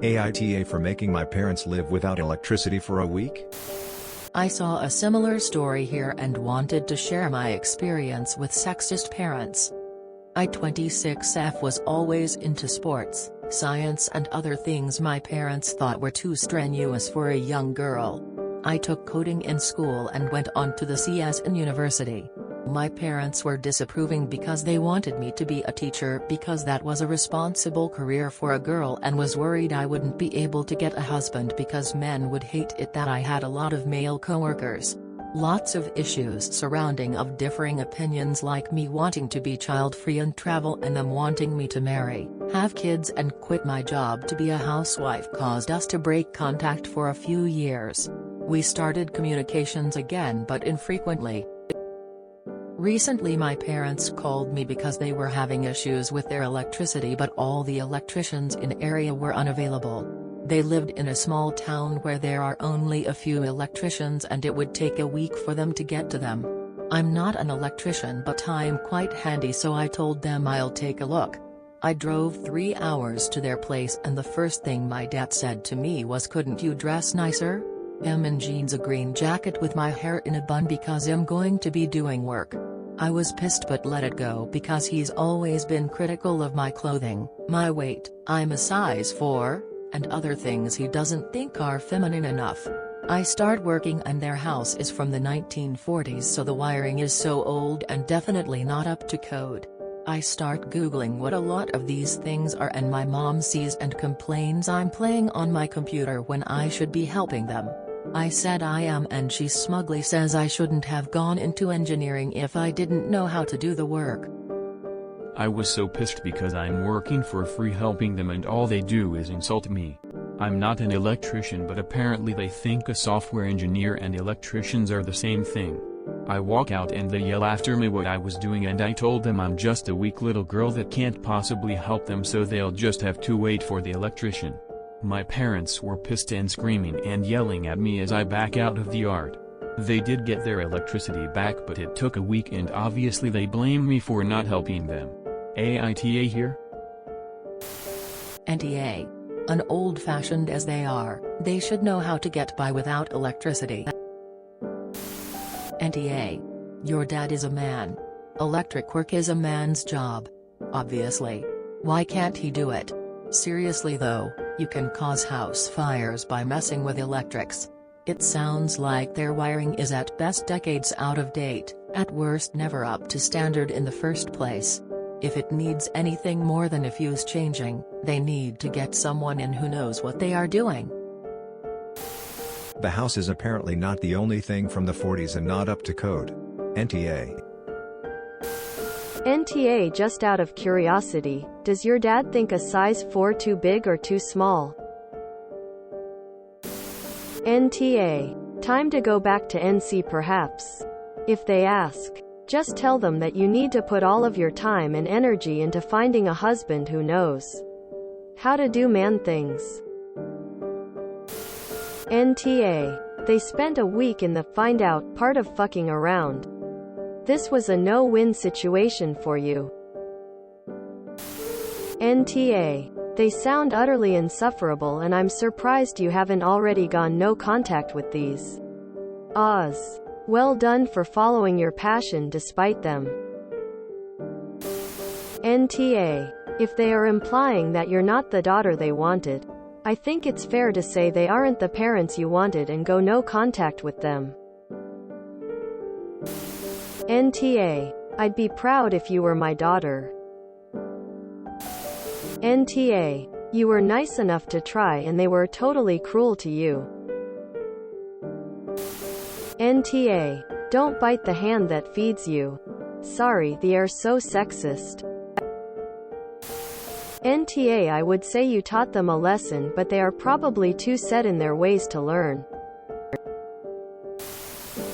AITA for making my parents live without electricity for a week? I saw a similar story here and wanted to share my experience with sexist parents. I 26F was always into sports, science and other things my parents thought were too strenuous for a young girl. I took coding in school and went on to the CS in university. My parents were disapproving because they wanted me to be a teacher because that was a responsible career for a girl, and was worried I wouldn't be able to get a husband because men would hate it that I had a lot of male coworkers. Lots of issues surrounding of differing opinions, like me wanting to be child-free and travel and them wanting me to marry, have kids and quit my job to be a housewife caused us to break contact for a few years. We started communications again but infrequently. Recently my parents called me because they were having issues with their electricity, but all the electricians in area were unavailable. They lived in a small town where there are only a few electricians and it would take a week for them to get to them. I'm not an electrician but I'm quite handy, so I told them I'll take a look. I drove 3 hours to their place and the first thing my dad said to me was, "Couldn't you dress nicer? I'm in jeans, a green jacket with my hair in a bun because I'm going to be doing work." I was pissed but let it go because he's always been critical of my clothing, my weight, I'm a size 4, and other things he doesn't think are feminine enough. I start working and their house is from the 1940s, so the wiring is so old and definitely not up to code. I start googling what a lot of these things are and my mom sees and complains I'm playing on my computer when I should be helping them. I said I am, and she smugly says I shouldn't have gone into engineering if I didn't know how to do the work. I was so pissed because I'm working for free helping them and all they do is insult me. I'm not an electrician, but apparently they think a software engineer and electricians are the same thing. I walk out and they yell after me what I was doing, and I told them I'm just a weak little girl that can't possibly help them, so they'll just have to wait for the electrician. My parents were pissed and screaming and yelling at me as I back out of the yard. They did get their electricity back, but it took a week and obviously they blame me for not helping them. AITA here? NTA. An old-fashioned as they are, they should know how to get by without electricity. NTA. Your dad is a man. Electric work is a man's job. Obviously. Why can't he do it? Seriously though, you can cause house fires by messing with electrics. It sounds like their wiring is at best decades out of date, at worst never up to standard in the first place. If it needs anything more than a fuse changing, they need to get someone in who knows what they are doing. The house is apparently not the only thing from the 40s and not up to code. NTA. NTA. Just out of curiosity, does your dad think a size 4 too big or too small? NTA. Time to go back to NC perhaps. If they ask, just tell them that you need to put all of your time and energy into finding a husband who knows how to do man things. NTA. They spent a week in the find out part of fucking around. This was a no-win situation for you. NTA. They sound utterly insufferable and I'm surprised you haven't already gone no contact with these. Oz. Well done for following your passion despite them. NTA. If they are implying that you're not the daughter they wanted, I think it's fair to say they aren't the parents you wanted and go no contact with them. NTA. I'd be proud if you were my daughter. NTA. You were nice enough to try and they were totally cruel to you. NTA. Don't bite the hand that feeds you. Sorry, they are so sexist. NTA. I would say you taught them a lesson, but they are probably too set in their ways to learn.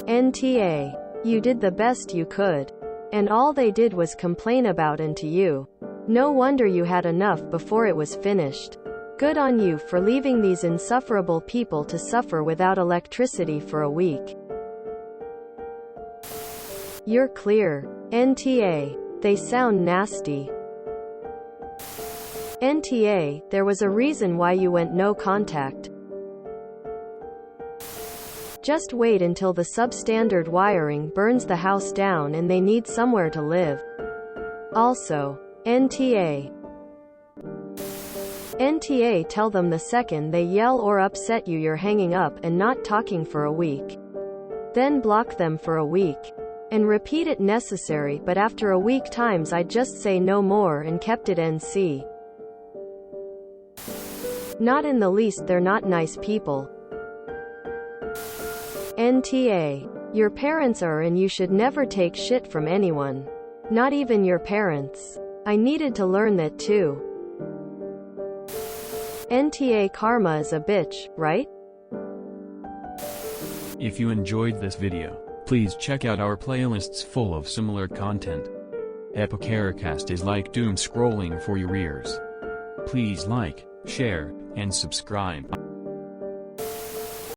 NTA. You did the best you could. And all they did was complain about and to you. No wonder you had enough before it was finished. Good on you for leaving these insufferable people to suffer without electricity for a week. You're clear. NTA. They sound nasty. NTA, there was a reason why you went no contact. Just wait until the substandard wiring burns the house down and they need somewhere to live. Also, NTA. NTA, tell them the second they yell or upset you you're hanging up and not talking for a week. Then block them for a week. And repeat it necessary, but after a week times I just say no more and kept it NC. Not in the least, they're not nice people. NTA. Your parents are, and you should never take shit from anyone. Not even your parents. I needed to learn that too. NTA, karma is a bitch, right? If you enjoyed this video, please check out our playlists full of similar content. AmITheAsshole is like doom scrolling for your ears. Please like, share, and subscribe.